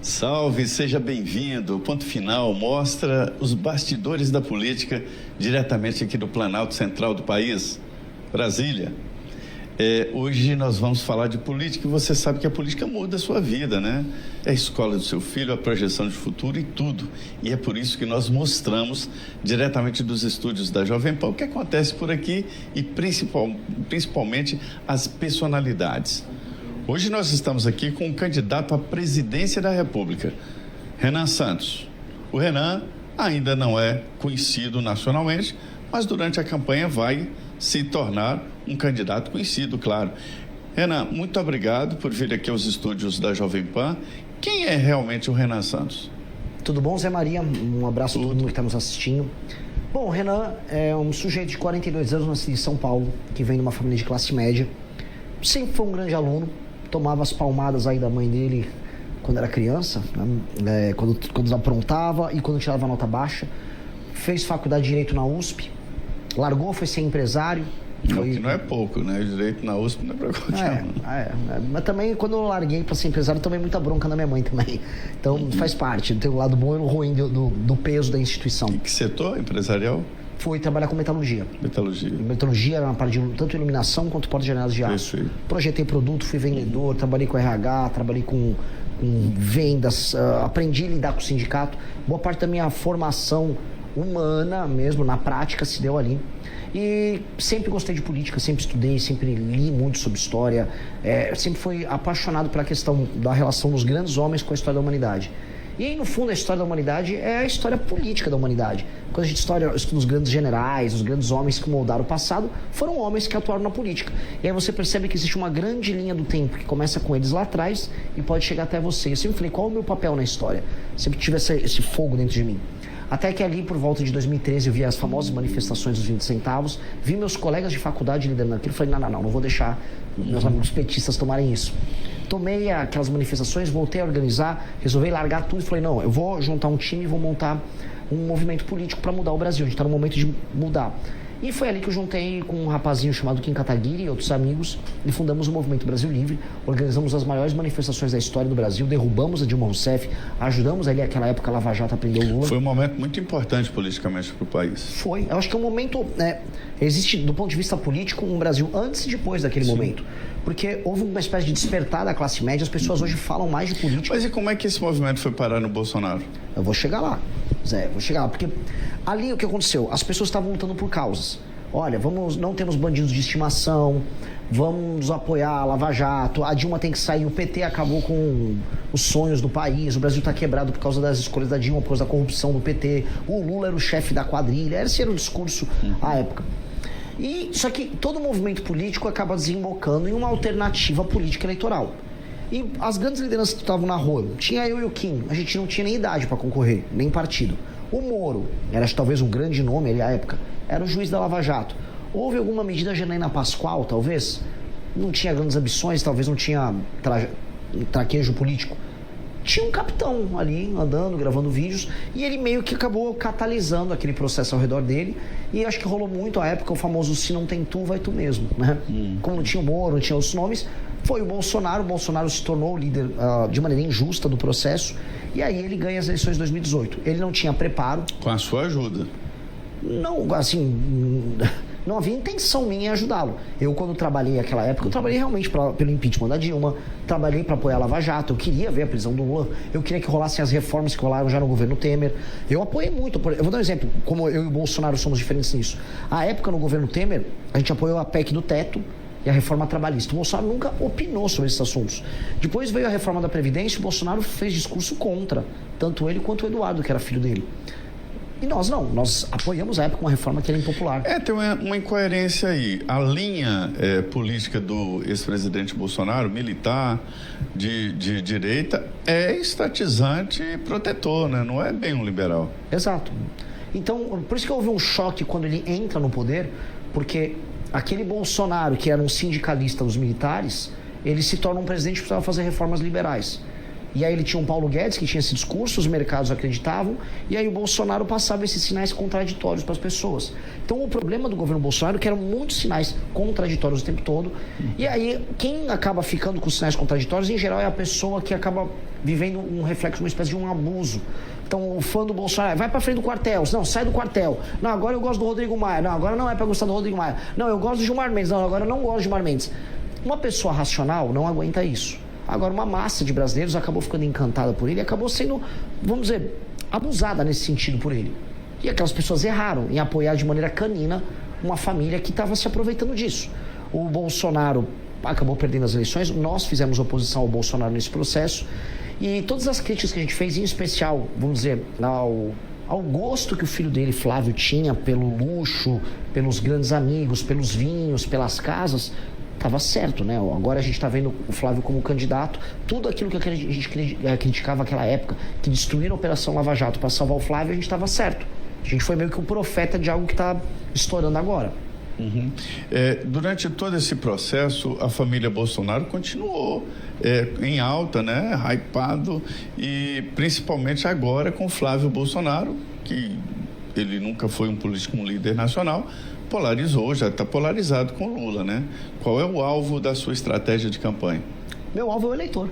Salve, seja bem-vindo. O Ponto Final mostra os bastidores da política diretamente aqui do Planalto Central do país, Brasília. Hoje nós vamos falar de política e você sabe que a política muda a sua vida, né? É a escola do seu filho, a projeção de futuro e tudo. E é por isso que nós mostramos diretamente dos estúdios da Jovem Pan o que acontece por aqui e principalmente as personalidades. Hoje nós estamos aqui com um candidato à presidência da República, Renan Santos. O Renan ainda não é conhecido nacionalmente, mas durante a campanha vai se tornar um candidato conhecido, claro. Renan, muito obrigado por vir aqui aos estúdios da Jovem Pan. Quem é realmente o Renan Santos? Tudo bom, Zé Maria? Um abraço a todo mundo que está nos assistindo. Bom, o Renan é um sujeito de 42 anos, nascido em São Paulo, que vem de uma família de classe média. Sempre foi um grande aluno, tomava as palmadas aí da mãe dele quando era criança, né? Quando aprontava e quando tirava nota baixa. Fez faculdade de Direito na USP, largou, foi ser empresário. Que não é pouco, né? Direito na USP não é pra qualquer um. Mas também, quando eu larguei para ser empresário, eu tomei muita bronca na minha mãe também. Então, faz parte. Tem o lado bom e o ruim do peso da instituição. E que setor empresarial? Fui trabalhar com metalurgia. Metalurgia era uma parte de tanto iluminação quanto portas de janelas de aço. Isso. Projetei produto, fui vendedor, trabalhei com RH, trabalhei com vendas, aprendi a lidar com o sindicato. Boa parte da minha formação humana mesmo, na prática, se deu ali. E sempre gostei de política, sempre estudei, sempre li muito sobre história, sempre fui apaixonado pela questão da relação dos grandes homens com a história da humanidade. E aí, no fundo, a história da humanidade é a história política da humanidade. Quando a gente estuda os grandes generais, os grandes homens que moldaram o passado, foram homens que atuaram na política. E aí você percebe que existe uma grande linha do tempo que começa com eles lá atrás e pode chegar até você. Eu sempre falei, qual é o meu papel na história? Sempre tive esse fogo dentro de mim. Até que ali, por volta de 2013, eu vi as famosas manifestações dos 20 centavos, vi meus colegas de faculdade liderando aquilo, falei, não vou deixar meus amigos petistas tomarem isso. Tomei aquelas manifestações, voltei a organizar, resolvi largar tudo e falei, não, eu vou juntar um time e vou montar um movimento político para mudar o Brasil, a gente está no momento de mudar. E foi ali que eu juntei com um rapazinho chamado Kim Kataguiri e outros amigos e fundamos o Movimento Brasil Livre, organizamos as maiores manifestações da história do Brasil, derrubamos a Dilma Rousseff, ajudamos ali naquela época a Lava Jato a prender o Lula. Foi um momento muito importante politicamente para o país. Foi, eu acho que é um momento, existe do ponto de vista político um Brasil antes e depois daquele momento. Porque houve uma espécie de despertar da classe média, as pessoas hoje falam mais de política. Mas e como é que esse movimento foi parar no Bolsonaro? Eu vou chegar lá, Zé, porque ali o que aconteceu? As pessoas estavam lutando por causas. Olha, não temos bandidos de estimação, vamos apoiar a Lava Jato, a Dilma tem que sair, o PT acabou com os sonhos do país, o Brasil está quebrado por causa das escolhas da Dilma, por causa da corrupção do PT, o Lula era o chefe da quadrilha, esse era o discurso à época. Só que todo movimento político acaba desembocando em uma alternativa política eleitoral. E as grandes lideranças que estavam na rua, tinha eu e o Kim, a gente não tinha nem idade para concorrer, nem partido. O Moro, era talvez um grande nome ali à época, era o juiz da Lava Jato. Houve alguma medida Janaína Pascoal, talvez? Não tinha grandes ambições, talvez não tinha traquejo político. Tinha um capitão ali, andando, gravando vídeos, e ele meio que acabou catalisando aquele processo ao redor dele, e acho que rolou muito à época o famoso se não tem tu, vai tu mesmo, né? Como não tinha o Moro, não tinha outros nomes, foi o Bolsonaro se tornou o líder de maneira injusta do processo, e aí ele ganha as eleições de 2018. Ele não tinha preparo. Com a sua ajuda. Não, assim, não havia intenção minha em ajudá-lo. Eu, quando trabalhei naquela época, eu trabalhei realmente pelo impeachment da Dilma, trabalhei para apoiar a Lava Jato, eu queria ver a prisão do Lula, eu queria que rolassem as reformas que rolaram já no governo Temer. Eu apoiei muito. Eu vou dar um exemplo, como eu e o Bolsonaro somos diferentes nisso. À época, no governo Temer, a gente apoiou a PEC do teto e a reforma trabalhista. O Bolsonaro nunca opinou sobre esses assuntos. Depois veio a reforma da Previdência e o Bolsonaro fez discurso contra, tanto ele quanto o Eduardo, que era filho dele. E nós apoiamos à época uma reforma que era impopular. Tem uma incoerência aí. A linha política do ex-presidente Bolsonaro, militar, de direita, é estatizante e protetor, né? Não é bem um liberal. Exato. Então, por isso que houve um choque quando ele entra no poder, porque aquele Bolsonaro, que era um sindicalista dos militares, ele se torna um presidente que precisava fazer reformas liberais. E aí ele tinha um Paulo Guedes que tinha esse discurso, os mercados acreditavam, e aí o Bolsonaro passava esses sinais contraditórios para as pessoas. Então o problema do governo Bolsonaro é que eram muitos sinais contraditórios o tempo todo, e aí quem acaba ficando com os sinais contraditórios, em geral, é a pessoa que acaba vivendo um reflexo, uma espécie de um abuso. Então, o fã do Bolsonaro, vai pra frente do quartel. Não, sai do quartel. Não, agora eu gosto do Rodrigo Maia. Não, agora não é pra gostar do Rodrigo Maia. Não, eu gosto do Gilmar Mendes. Não, agora eu não gosto do Gilmar Mendes. Uma pessoa racional não aguenta isso. Agora, uma massa de brasileiros acabou ficando encantada por ele e acabou sendo, vamos dizer, abusada nesse sentido por ele. E aquelas pessoas erraram em apoiar de maneira canina uma família que estava se aproveitando disso. O Bolsonaro acabou perdendo as eleições, nós fizemos oposição ao Bolsonaro nesse processo. E todas as críticas que a gente fez, em especial, vamos dizer, ao gosto que o filho dele, Flávio, tinha pelo luxo, pelos grandes amigos, pelos vinhos, pelas casas, estava certo, né? Agora a gente está vendo o Flávio como candidato. Tudo aquilo que a gente criticava naquela época, que destruíram a Operação Lava Jato para salvar o Flávio, a gente estava certo. A gente foi meio que um profeta de algo que está estourando agora. Uhum. Durante todo esse processo, a família Bolsonaro continuou em alta, né? Hypado, e principalmente agora com Flávio Bolsonaro, que ele nunca foi um político, um líder nacional, polarizou, já está polarizado com Lula, né? Qual é o alvo da sua estratégia de campanha? Meu alvo é o eleitor.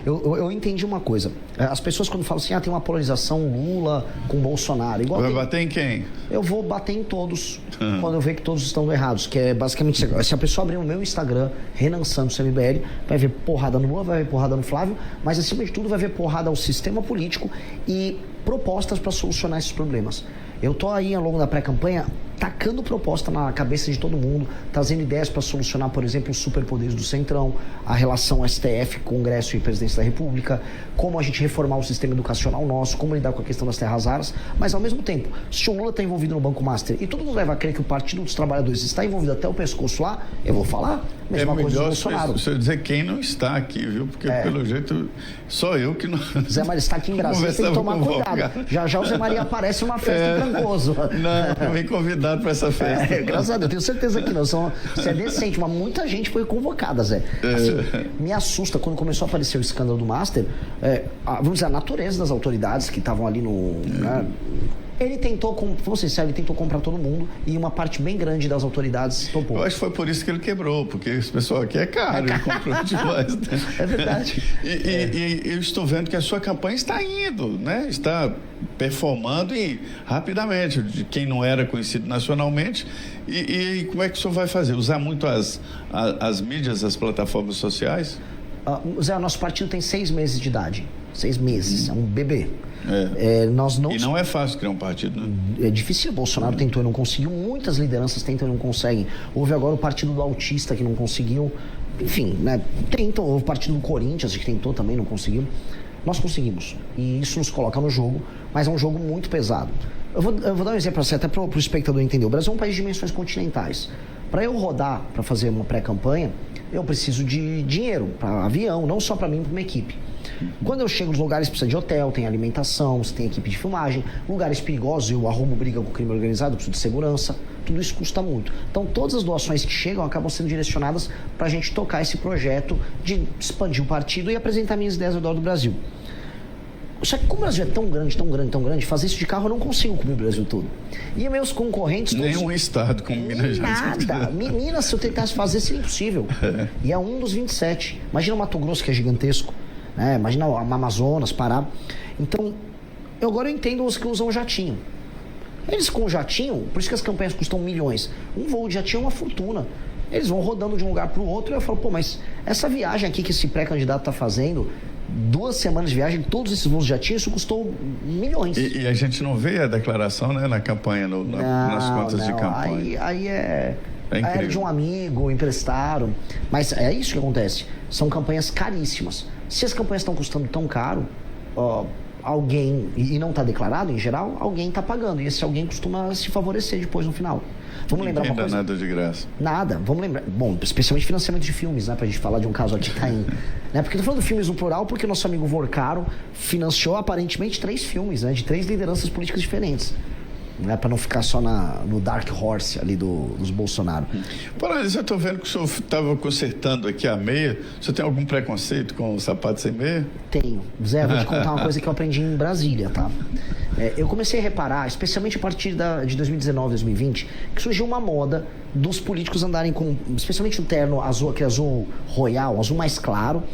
Eu entendi uma coisa. As pessoas quando falam assim, tem uma polarização Lula com Bolsonaro. Vai bater em quem? Eu vou bater em todos, quando eu ver que todos estão errados. Que é basicamente, se a pessoa abrir o meu Instagram, Renan Santos MBL, vai ver porrada no Lula, vai ver porrada no Flávio, mas acima de tudo vai ver porrada ao sistema político e propostas para solucionar esses problemas. Eu tô aí ao longo da pré-campanha tacando proposta na cabeça de todo mundo, trazendo ideias para solucionar, por exemplo, os superpoderes do Centrão, a relação STF, Congresso e Presidência da República, como a gente reformar o sistema educacional nosso, como lidar com a questão das terras raras, mas ao mesmo tempo, se o Lula está envolvido no Banco Master e todo mundo leva a crer que o Partido dos Trabalhadores está envolvido até o pescoço lá, eu vou falar. Mesma coisa do Bolsonaro. Se eu dizer quem não está aqui, viu? Porque pelo jeito, só eu que não... Zé Maria está aqui em Brasília, tem que tomar cuidado. Já o Zé Maria aparece numa festa em Trancoso. Não, eu me convidado para essa festa. Graças a Deus, eu tenho certeza que não. Você é decente, mas muita gente foi convocada, Zé. Assim, me assusta quando começou a aparecer o escândalo do Master, vamos dizer, a natureza das autoridades que estavam ali no... Né, ele tentou, vamos ser sérios, ele tentou comprar todo mundo e uma parte bem grande das autoridades topou. Eu acho que foi por isso que ele quebrou, porque esse pessoal aqui é caro, ele comprou demais. Né? É verdade. E eu estou vendo que a sua campanha está indo, né? Está performando e rapidamente, de quem não era conhecido nacionalmente. E como é que o senhor vai fazer? Usar muito as mídias, as plataformas sociais? Zé, o nosso partido tem 6 meses de idade. 6 meses, é um bebê. E não é fácil criar um partido, né? É difícil. O Bolsonaro tentou e não conseguiu. Muitas lideranças tentam e não conseguem. Houve agora o partido do autista que não conseguiu. Enfim, né? Tentam. Houve o partido do Corinthians que tentou também, não conseguiu. Nós conseguimos. E isso nos coloca no jogo, mas é um jogo muito pesado. Eu vou dar um exemplo para você, até para o espectador entender. O Brasil é um país de dimensões continentais. Para eu rodar, para fazer uma pré-campanha, eu preciso de dinheiro, para avião, não só para mim, para uma equipe. Quando eu chego nos lugares, precisa de hotel, tem alimentação, você tem equipe de filmagem, lugares perigosos, eu arrumo briga com o crime organizado, preciso de segurança, tudo isso custa muito. Então todas as doações que chegam acabam sendo direcionadas para a gente tocar esse projeto de expandir o partido e apresentar minhas ideias ao redor do Brasil. Só que como o Brasil é tão grande, tão grande, tão grande, fazer isso de carro eu não consigo cobrir o Brasil todo. E meus concorrentes... Nenhum estado como Minas Gerais. Nada. Minas, se eu tentasse fazer, seria impossível. E é um dos 27. Imagina o Mato Grosso, que é gigantesco. Imagina o Amazonas, Pará. Então, agora eu entendo os que usam jatinho. Eles com o jatinho, por isso que as campanhas custam milhões. Um voo de jatinho é uma fortuna. Eles vão rodando de um lugar para o outro e eu falo, mas essa viagem aqui que esse pré-candidato está fazendo, 2 semanas de viagem, todos esses voos de jatinho, isso custou milhões. E a gente não vê a declaração, né, na campanha, nas contas de campanha. Aí é de um amigo, emprestaram. Mas é isso que acontece. São campanhas caríssimas. Se as campanhas estão custando tão caro, alguém, e não está declarado em geral, alguém está pagando. E esse alguém costuma se favorecer depois no final. Vamos lembrar uma coisa. Nada de graça. Nada. Vamos lembrar. Bom, especialmente financiamento de filmes, né? Pra gente falar de um caso aqui que tá em... né? Porque eu tô falando de filmes no plural porque o nosso amigo Vorcaro financiou aparentemente 3 filmes, né? De 3 lideranças políticas diferentes. Né, para não ficar só no Dark Horse ali dos Bolsonaro. Para isso, eu estou vendo que o senhor estava consertando aqui a meia. O senhor tem algum preconceito com o sapato sem meia? Tenho. Zé, vou te contar uma coisa que eu aprendi em Brasília, tá? Eu comecei a reparar, especialmente a partir de 2019, 2020, que surgiu uma moda dos políticos andarem com, especialmente o terno azul, aquele azul royal, azul mais claro,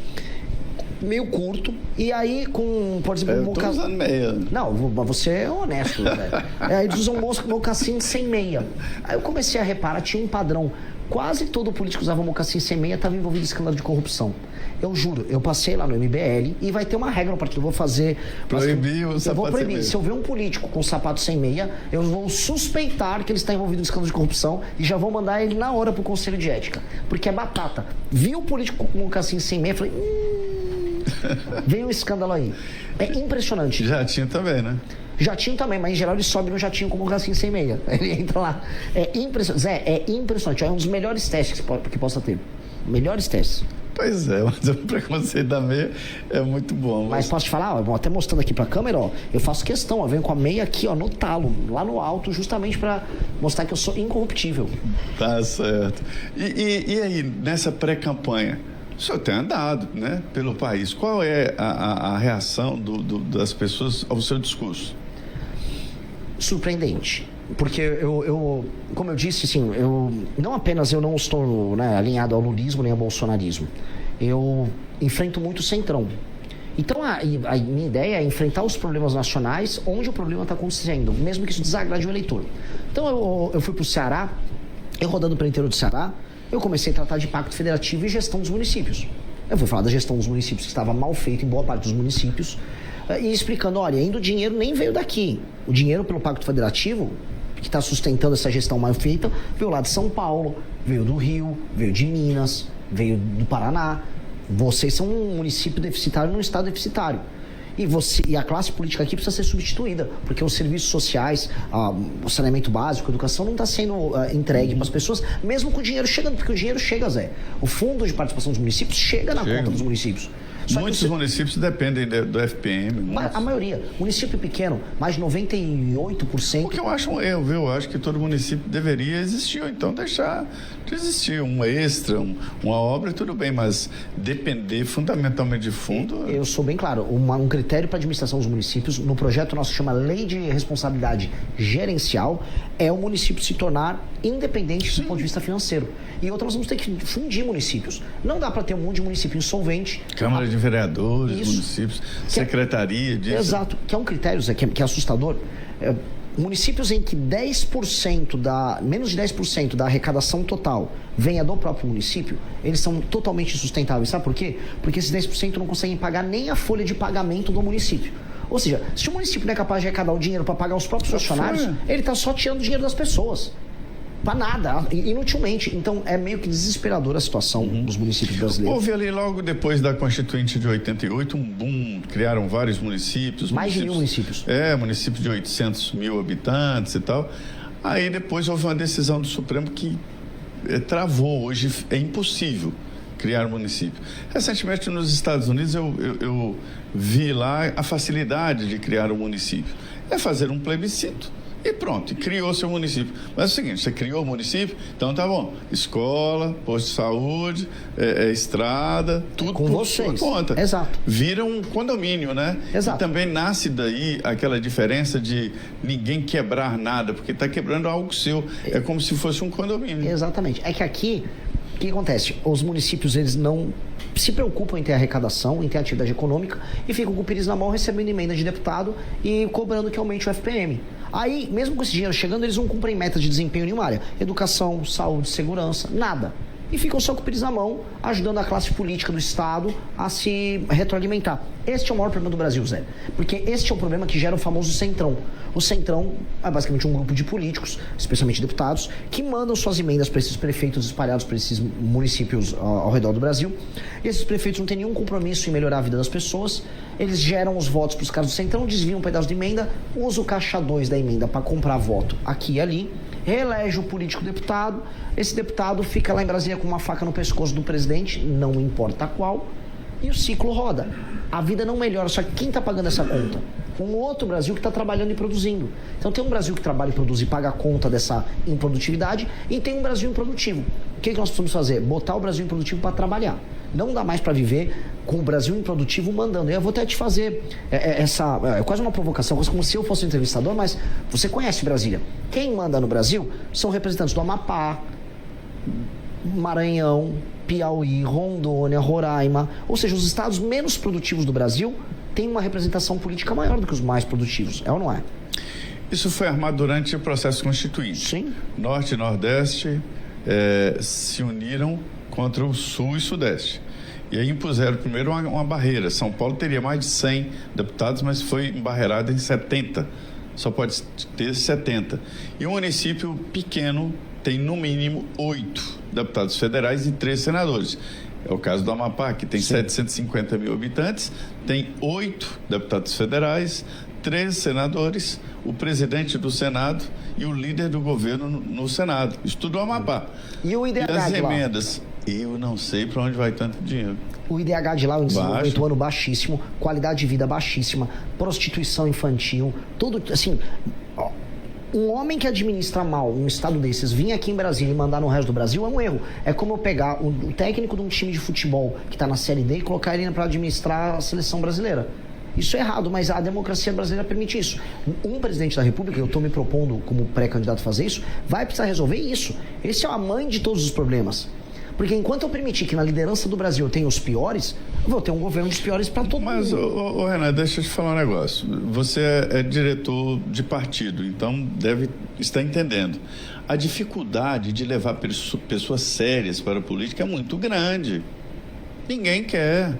meio curto, e aí com, por exemplo, Eu tô usando meia. Não, você é honesto, velho. Eles usam mocassim sem meia. Aí eu comecei a reparar, tinha um padrão. Quase todo político que usava mocassim sem meia estava envolvido em escândalo de corrupção. Eu juro, eu passei lá no MBL e vai ter uma regra no partido. Eu vou fazer. Proibir o sapato. Eu vou proibir. Se eu ver um político com sapato sem meia, eu vou suspeitar que ele está envolvido em escândalo de corrupção e já vou mandar ele na hora pro Conselho de Ética. Porque é batata. Vi o político com mocassim sem meia, falei. Veio um escândalo aí. É impressionante. Jatinho também, né? Jatinho também, mas em geral ele sobe no jatinho com mocassim sem meia. Ele entra lá. É impressionante. Zé, é impressionante. É um dos melhores testes que possa ter. Melhores testes. Pois é, mas o preconceito da meia é muito bom. Mas posso te falar, ó, até mostrando aqui pra câmera, ó, eu faço questão, eu venho com a meia aqui, ó, no talo, lá no alto, justamente pra mostrar que eu sou incorruptível. Tá certo. E aí, nessa pré-campanha, o senhor tem andado, né, pelo país. Qual é a reação das pessoas ao seu discurso? Surpreendente. Porque eu como eu disse, assim, não apenas eu não estou, né, alinhado ao lulismo nem ao bolsonarismo. Eu enfrento muito o centrão. Então a minha ideia é enfrentar os problemas nacionais onde o problema está acontecendo, mesmo que isso desagrade o eleitor. Então eu fui para o Ceará, eu rodando pelo interior do Ceará, eu comecei a tratar de pacto federativo e gestão dos municípios. Eu fui falar da gestão dos municípios, que estava mal feita em boa parte dos municípios, e explicando, olha, ainda o dinheiro nem veio daqui. O dinheiro pelo pacto federativo, que está sustentando essa gestão mal feita, veio lá de São Paulo, veio do Rio, veio de Minas, veio do Paraná. Vocês são um município deficitário num estado deficitário. E a classe política aqui precisa ser substituída, porque os serviços sociais, o saneamento básico, a educação não está sendo entregue para as pessoas, mesmo com o dinheiro chegando, porque o dinheiro chega, Zé. O fundo de participação dos municípios chega na conta dos municípios. Muitos municípios dependem do FPM. A maioria. Município pequeno, mais de 98%. O que eu acho um erro, viu? Eu acho que todo município deveria existir, ou então deixar de existir. Um extra, uma obra, tudo bem, mas depender fundamentalmente de fundo... Eu sou bem claro, um critério para a administração dos municípios, no projeto nosso chama Lei de Responsabilidade Gerencial, é o município se tornar independente do ponto de vista financeiro. E outra, nós vamos ter que fundir municípios. Não dá para ter um monte de município insolvente. Câmara de Vereadores, municípios, secretaria disso. Exato, que é um critério, Zé, que é assustador. Municípios em que menos de 10% da arrecadação total venha do próprio município, eles são totalmente insustentáveis. Sabe por quê? Porque esses 10% não conseguem pagar nem a folha de pagamento do município. Ou seja, se o município não é capaz de arrecadar o dinheiro para pagar os próprios funcionários, ele está só tirando o dinheiro das pessoas. Para nada, inutilmente. Então, é meio que desesperadora a situação dos municípios brasileiros. Houve ali, logo depois da Constituinte de 88, um boom. Criaram vários municípios. Mais de 1.000 municípios. Municípios de 800 mil habitantes e tal. Aí, depois, houve uma decisão do Supremo que travou. Hoje é impossível criar município. Recentemente, nos Estados Unidos, eu vi lá a facilidade de criar um município. É fazer um plebiscito. E pronto, e criou seu município. Mas é o seguinte, você criou o município, então tá bom. Escola, posto de saúde, estrada, tudo com por vocês. sua conta. Exato. Vira um condomínio, né? Exato. E também nasce daí aquela diferença de ninguém quebrar nada, porque está quebrando algo seu. É como se fosse um condomínio. Exatamente. É que aqui, o que acontece? Os municípios, eles não se preocupam em ter arrecadação, em ter atividade econômica, e ficam com o pires na mão, recebendo emenda de deputado e cobrando que aumente o FPM. Aí, mesmo com esse dinheiro chegando, eles não cumprem metas de desempenho em nenhuma área. Educação, saúde, segurança, nada. E ficam só com o pires na mão, ajudando a classe política do Estado a se retroalimentar. Este é o maior problema do Brasil, Zé. Porque este é o problema que gera o famoso centrão. O centrão é basicamente um grupo de políticos, especialmente deputados, que mandam suas emendas para esses prefeitos espalhados por esses municípios ao redor do Brasil. E esses prefeitos não têm nenhum compromisso em melhorar a vida das pessoas. Eles geram os votos para os caras do centrão, desviam um pedaço de emenda, usa o caixa 2 da emenda para comprar voto aqui e ali, reelege o político deputado. Esse deputado fica lá em Brasília com uma faca no pescoço do presidente, não importa qual, e o ciclo roda. A vida não melhora, só que quem está pagando essa conta? Um outro Brasil que está trabalhando e produzindo. Então tem um Brasil que trabalha e produz e paga a conta dessa improdutividade, e tem um Brasil improdutivo. O que nós precisamos fazer? Botar o Brasil improdutivo para trabalhar. Não dá mais para viver com o Brasil improdutivo mandando. Eu vou até te fazer quase uma provocação, quase como se eu fosse um entrevistador, mas você conhece Brasília. Quem manda no Brasil são representantes do Amapá, Maranhão, Piauí, Rondônia, Roraima, ou seja, os estados menos produtivos do Brasil têm uma representação política maior do que os mais produtivos, é ou não é? Isso foi armado durante o processo constituinte. Sim. Norte e Nordeste se uniram contra o Sul e Sudeste. E aí impuseram primeiro uma barreira. São Paulo teria mais de 100 deputados, mas foi embarreirado em 70. Só pode ter 70. E um município pequeno tem no mínimo 8 deputados federais e 3 senadores. É o caso do Amapá, que tem 750 mil habitantes, tem 8 deputados federais, 3 senadores, o presidente do Senado e o líder do governo no Senado. Isso tudo é o Amapá. E o IDH e as de lá? emendas? Eu não sei para onde vai tanto dinheiro. O IDH de lá é um desenvolvimento humano baixíssimo, qualidade de vida baixíssima, prostituição infantil, tudo assim... Ó, um homem que administra mal um estado desses vir aqui em Brasília e mandar no resto do Brasil é um erro. É como eu pegar o técnico de um time de futebol que está na Série D e colocar ele para administrar a seleção brasileira. Isso é errado, mas a democracia brasileira permite isso. Um presidente da República, eu estou me propondo como pré-candidato a fazer isso, vai precisar resolver isso. Esse é a mãe de todos os problemas. Porque enquanto eu permitir que na liderança do Brasil eu tenha os piores, eu vou ter um governo dos piores para todo mundo. Mas, Renan, deixa eu te falar um negócio. Você é diretor de partido, então deve estar entendendo. A dificuldade de levar pessoas sérias para a política é muito grande. Ninguém quer.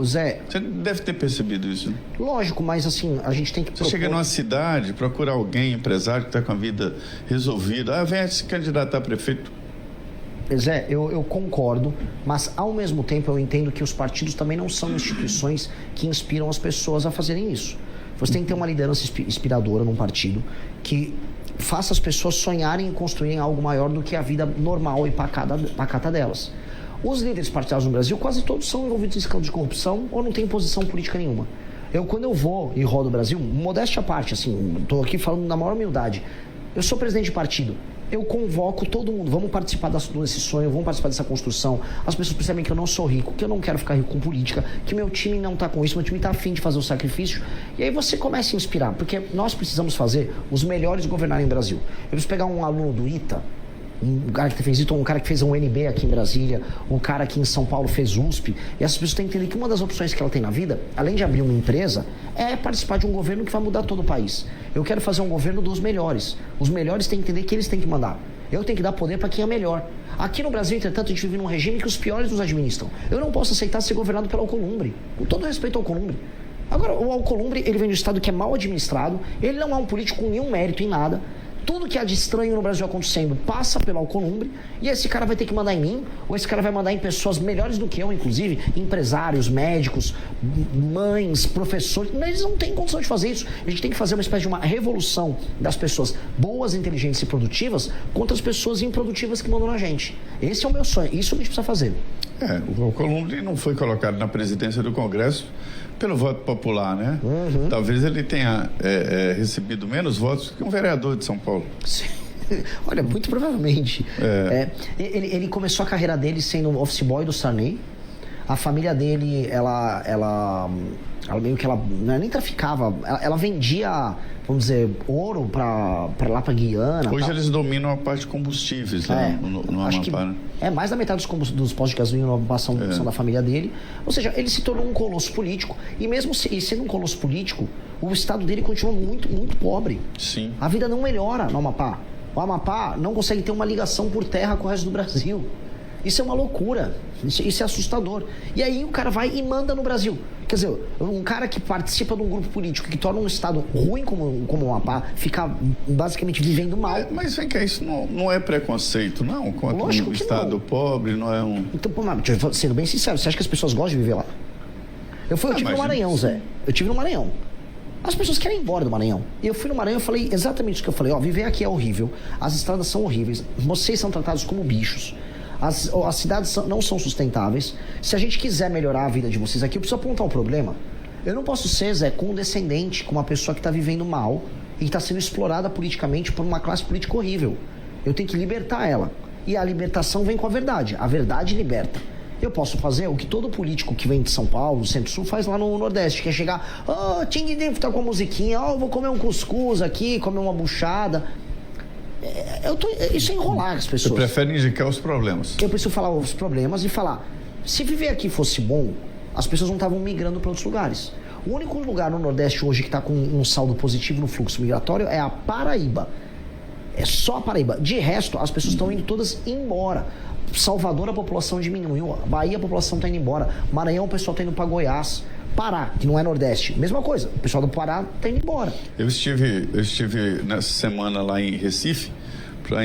Zé... Você deve ter percebido isso. Lógico, mas assim, a gente tem que... Você chega numa cidade, procura alguém, empresário que está com a vida resolvida. Vem se candidatar a prefeito. Zé, eu concordo, mas ao mesmo tempo eu entendo que os partidos também não são instituições que inspiram as pessoas a fazerem isso. Você tem que ter uma liderança inspiradora num partido que faça as pessoas sonharem em construírem algo maior do que a vida normal e pacata delas. Os líderes partidários no Brasil, quase todos são envolvidos em escândalo de corrupção ou não têm posição política nenhuma. Quando eu vou e rodo o Brasil, modéstia à parte, assim, estou aqui falando na maior humildade, eu sou presidente de partido. Eu convoco todo mundo, vamos participar desse sonho, vamos participar dessa construção. As pessoas percebem que eu não sou rico, que eu não quero ficar rico com política, que meu time não está com isso, meu time está afim de fazer o sacrifício. E aí você começa a inspirar, porque nós precisamos fazer os melhores governarem o Brasil. Eu preciso pegar um aluno do ITA, um cara que fez ITA, um cara que fez um UNB aqui em Brasília, um cara que em São Paulo fez USP, e essas pessoas têm que entender que uma das opções que ela tem na vida, além de abrir uma empresa, é participar de um governo que vai mudar todo o país. Eu quero fazer um governo dos melhores. Os melhores têm que entender que eles têm que mandar. Eu tenho que dar poder para quem é melhor. Aqui no Brasil, entretanto, a gente vive num regime que os piores nos administram. Eu não posso aceitar ser governado pelo Alcolumbre. Com todo respeito ao Alcolumbre. Agora, o Alcolumbre, ele vem de um estado que é mal administrado, ele não é um político com nenhum mérito em nada. Tudo que há de estranho no Brasil acontecendo passa pelo Alcolumbre, e esse cara vai ter que mandar em mim, ou esse cara vai mandar em pessoas melhores do que eu, inclusive, empresários, médicos, mães, professores. Mas eles não têm condição de fazer isso. A gente tem que fazer uma espécie de uma revolução das pessoas boas, inteligentes e produtivas contra as pessoas improdutivas que mandam na gente. Esse é o meu sonho, isso a gente precisa fazer. O Alcolumbre não foi colocado na presidência do Congresso pelo voto popular, né? Uhum. Talvez ele tenha recebido menos votos que um vereador de São Paulo. Sim. Olha, muito provavelmente. Ele começou a carreira dele sendo office boy do Sarney. A família dele, ela meio que ela nem traficava, ela vendia, vamos dizer, ouro pra lá pra Guiana. Hoje eles dominam a parte de combustíveis lá no Amapá, né? Mais da metade dos postos de gasolina no Amapá são da família dele. Ou seja, ele se tornou um colosso político. E mesmo sendo um colosso político, o estado dele continua muito, muito pobre. Sim. A vida não melhora no Amapá. O Amapá não consegue ter uma ligação por terra com o resto do Brasil. Isso é uma loucura. Isso é assustador. E aí o cara vai e manda no Brasil. Quer dizer, um cara que participa de um grupo político que torna um estado ruim como o Amapá, fica basicamente vivendo mal. Mas vem cá, isso não é preconceito, não? Contra Lógico um que estado não. pobre, não é um... Então, sendo bem sincero, você acha que as pessoas gostam de viver lá? Eu tive no Maranhão, Zé. Eu tive no Maranhão. As pessoas querem ir embora do Maranhão. E eu fui no Maranhão e falei exatamente isso que eu falei. Viver aqui é horrível, as estradas são horríveis, vocês são tratados como bichos. As cidades não são sustentáveis. Se a gente quiser melhorar a vida de vocês aqui, eu preciso apontar um problema. Eu não posso ser, Zé, condescendente com uma pessoa que está vivendo mal e que está sendo explorada politicamente por uma classe política horrível. Eu tenho que libertar ela. E a libertação vem com a verdade. A verdade liberta. Eu posso fazer o que todo político que vem de São Paulo, Centro-Sul, faz lá no Nordeste, que é chegar, tá com a musiquinha, vou comer um cuscuz aqui, comer uma buchada. Isso é enrolar as pessoas. Você prefere indicar os problemas? Eu preciso falar os problemas e falar, se viver aqui fosse bom, as pessoas não estavam migrando para outros lugares. O único lugar no Nordeste hoje que está com um saldo positivo no fluxo migratório é a Paraíba. É só a Paraíba. De resto, as pessoas estão indo todas embora. Salvador, a população diminuiu. Bahia, a população está indo embora. Maranhão, o pessoal está indo para Goiás. Pará, que não é Nordeste, mesma coisa. O pessoal do Pará está indo embora. Eu estive nessa semana lá em Recife, para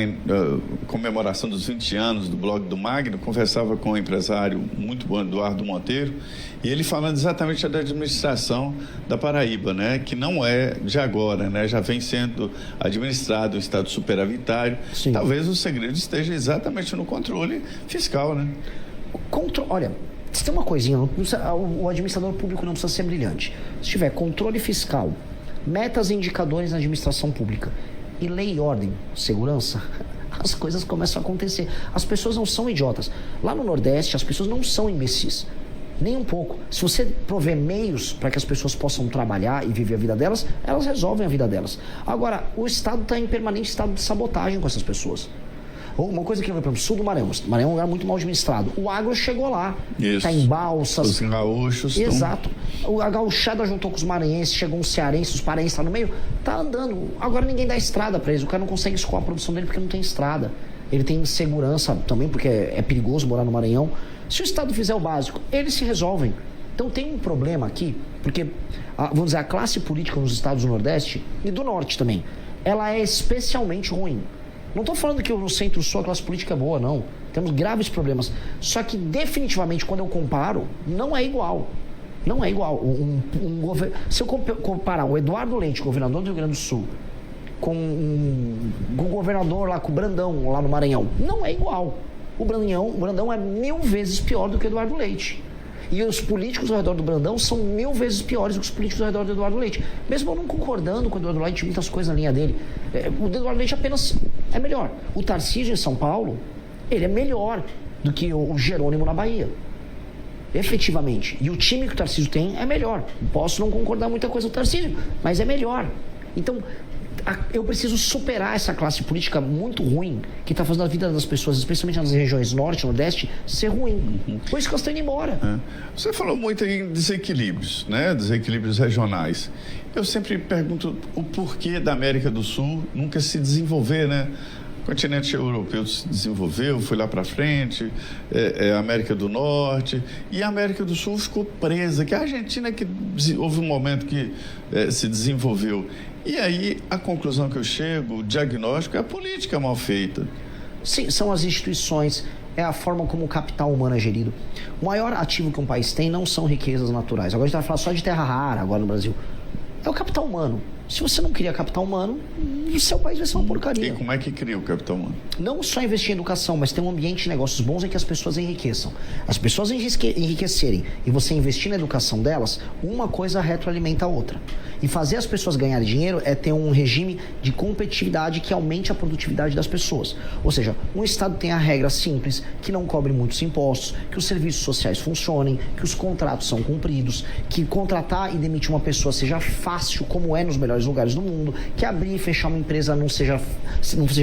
comemoração dos 20 anos do blog do Magno, conversava com um empresário muito bom, Eduardo Monteiro, e ele falando exatamente da administração da Paraíba, né, que não é de agora, né, já vem sendo administrado um estado superavitário. Sim. Talvez o segredo esteja exatamente no controle fiscal, né? Olha, se tem uma coisinha, o administrador público não precisa ser brilhante. Se tiver controle fiscal, metas e indicadores na administração pública e lei e ordem, segurança, as coisas começam a acontecer. As pessoas não são idiotas. Lá no Nordeste, as pessoas não são imbecis. Nem um pouco. Se você prover meios para que as pessoas possam trabalhar e viver a vida delas, elas resolvem a vida delas. Agora, o Estado está em permanente estado de sabotagem com essas pessoas. Uma coisa que eu lembro, sul do Maranhão. Maranhão é um lugar muito mal administrado. O agro chegou lá. Está em Balsas. Os gaúchos. Exato. A gauchada juntou com os maranhenses, chegou um cearense, os paraenses lá no meio. Tá andando. Agora ninguém dá estrada para eles. O cara não consegue escoar a produção dele porque não tem estrada. Ele tem insegurança também, porque é perigoso morar no Maranhão. Se o Estado fizer o básico, eles se resolvem. Então tem um problema aqui, porque, vamos dizer, a classe política nos estados do Nordeste e do Norte também, ela é especialmente ruim. Não estou falando que no Centro-Sul a classe política é boa, não. Temos graves problemas. Só que, definitivamente, quando eu comparo, não é igual. Não é igual. Se eu comparar o Eduardo Leite, governador do Rio Grande do Sul, com o governador lá, com o Brandão, lá no Maranhão, não é igual. O Brandão é 1000 vezes pior do que o Eduardo Leite. E os políticos ao redor do Brandão são 1000 vezes piores do que os políticos ao redor do Eduardo Leite. Mesmo eu não concordando com o Eduardo Leite, muitas coisas na linha dele. O Eduardo Leite apenas é melhor. O Tarcísio em São Paulo, ele é melhor do que o Jerônimo na Bahia. Efetivamente. E o time que o Tarcísio tem é melhor. Posso não concordar muita coisa com o Tarcísio, mas é melhor. Então, eu preciso superar essa classe política muito ruim que está fazendo a vida das pessoas, especialmente nas regiões norte e nordeste, ser ruim. Por isso que elas estão indo embora. Você falou muito em desequilíbrios, né? Desequilíbrios regionais. Eu sempre pergunto o porquê da América do Sul nunca se desenvolver, né? O continente europeu se desenvolveu, foi lá para frente, a América do Norte, e a América do Sul ficou presa, que a Argentina que houve um momento que se desenvolveu. E aí, a conclusão que eu chego, o diagnóstico, é a política mal feita. Sim, são as instituições, é a forma como o capital humano é gerido. O maior ativo que um país tem não são riquezas naturais. Agora a gente vai falar só de terra rara agora no Brasil. É o capital humano. Se você não cria capital humano, o seu país vai ser uma porcaria. E como é que cria o capital humano? Não só investir em educação, mas ter um ambiente de negócios bons em que as pessoas enriqueçam. As pessoas enriquecerem e você investir na educação delas, uma coisa retroalimenta a outra. E fazer as pessoas ganharem dinheiro é ter um regime de competitividade que aumente a produtividade das pessoas. Ou seja, um Estado tenha regras simples, que não cobre muitos impostos, que os serviços sociais funcionem, que os contratos são cumpridos, que contratar e demitir uma pessoa seja fácil, como é nos melhores lugares do mundo, que abrir e fechar uma empresa não seja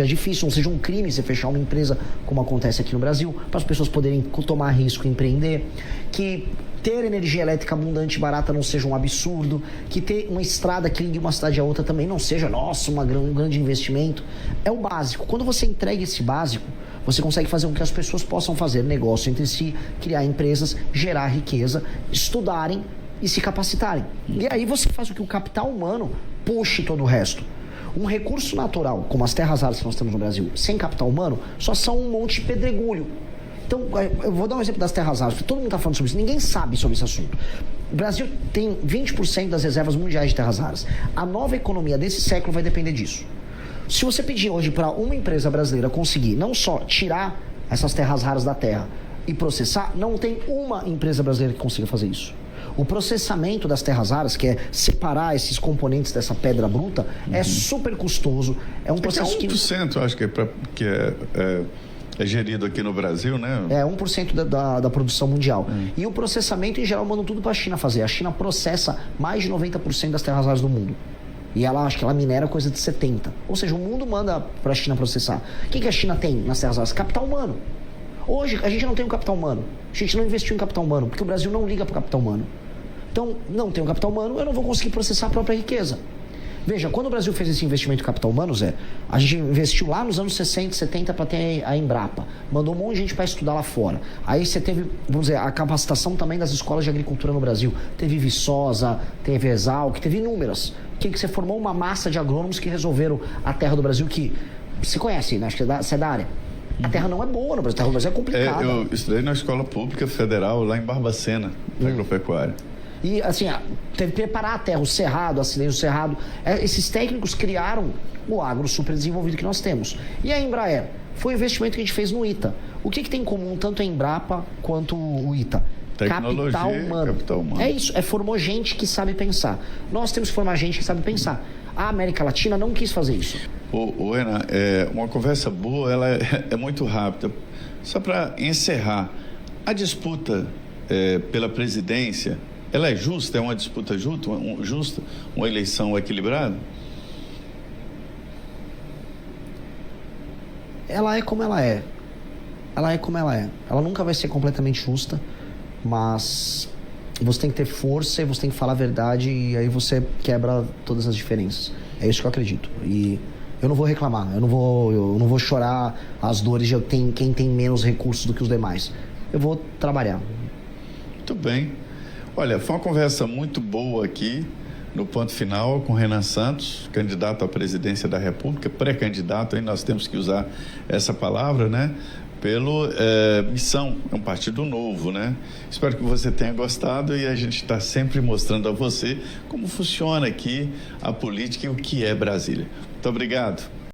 difícil, não seja um crime você fechar uma empresa, como acontece aqui no Brasil, para as pessoas poderem tomar risco e empreender, que ter energia elétrica abundante e barata não seja um absurdo, que ter uma estrada que ligue uma cidade a outra também não seja, nossa, um grande investimento. É o básico. Quando você entrega esse básico, você consegue fazer com que as pessoas possam fazer negócio entre si, criar empresas, gerar riqueza, estudarem e se capacitarem. E aí você faz com que o capital humano puxe todo o resto. Um recurso natural, como as terras raras que nós temos no Brasil, sem capital humano, só são um monte de pedregulho. Então, eu vou dar um exemplo das terras raras, porque todo mundo está falando sobre isso, ninguém sabe sobre esse assunto. O Brasil tem 20% das reservas mundiais de terras raras. A nova economia desse século vai depender disso. Se você pedir hoje para uma empresa brasileira conseguir não só tirar essas terras raras da terra e processar, não tem uma empresa brasileira que consiga fazer isso. O processamento das terras raras, que é separar esses componentes dessa pedra bruta, é super custoso. É um processo que... 1%, acho que é gerido aqui no Brasil, né? É 1% da produção mundial. E o processamento, em geral, mandam tudo para a China fazer. A China processa mais de 90% das terras raras do mundo. E ela, acho que ela minera coisa de 70. Ou seja, o mundo manda para a China processar. O que a China tem nas terras raras? Capital humano. Hoje, a gente não tem um capital humano. A gente não investiu em capital humano, porque o Brasil não liga para o capital humano. Então, não tem um capital humano, eu não vou conseguir processar a própria riqueza. Veja, quando o Brasil fez esse investimento em capital humano, Zé, a gente investiu lá nos anos 60, 70 para ter a Embrapa. Mandou um monte de gente para estudar lá fora. Aí você teve, vamos dizer, a capacitação também das escolas de agricultura no Brasil. Teve Viçosa, teve Exalc, teve inúmeras. Que você formou uma massa de agrônomos que resolveram a terra do Brasil, que você conhece, né? Acho que você é da área. A terra não é boa no Brasil, a terra do Brasil é complicada. Eu estudei na escola pública federal lá em Barbacena, na agropecuária. E assim, teve que preparar a terra, o cerrado, a acidez do cerrado. Esses técnicos criaram o agro super desenvolvido que nós temos. E a Embraer? Foi o investimento que a gente fez no ITA. O que tem em comum tanto a Embrapa quanto o ITA? Tecnologia, capital humano. É isso, formou gente que sabe pensar. Nós temos que formar gente que sabe pensar. A América Latina não quis fazer isso. Ô Renan, uma conversa boa, ela é muito rápida. Só para encerrar, a disputa pela presidência, ela é justa? É uma disputa justa? Uma eleição equilibrada? Ela é como ela é. Ela é como ela é. Ela nunca vai ser completamente justa, mas você tem que ter força e você tem que falar a verdade e aí você quebra todas as diferenças. É isso que eu acredito. E eu não vou reclamar, eu não vou chorar as dores de quem tem menos recursos do que os demais. Eu vou trabalhar. Muito bem. Olha, foi uma conversa muito boa aqui no Ponto Final com Renan Santos, candidato à presidência da República, pré-candidato, aí nós temos que usar essa palavra, né? Pelo Missão, é um partido novo, né? Espero que você tenha gostado e a gente está sempre mostrando a você como funciona aqui a política e o que é Brasília. Muito obrigado.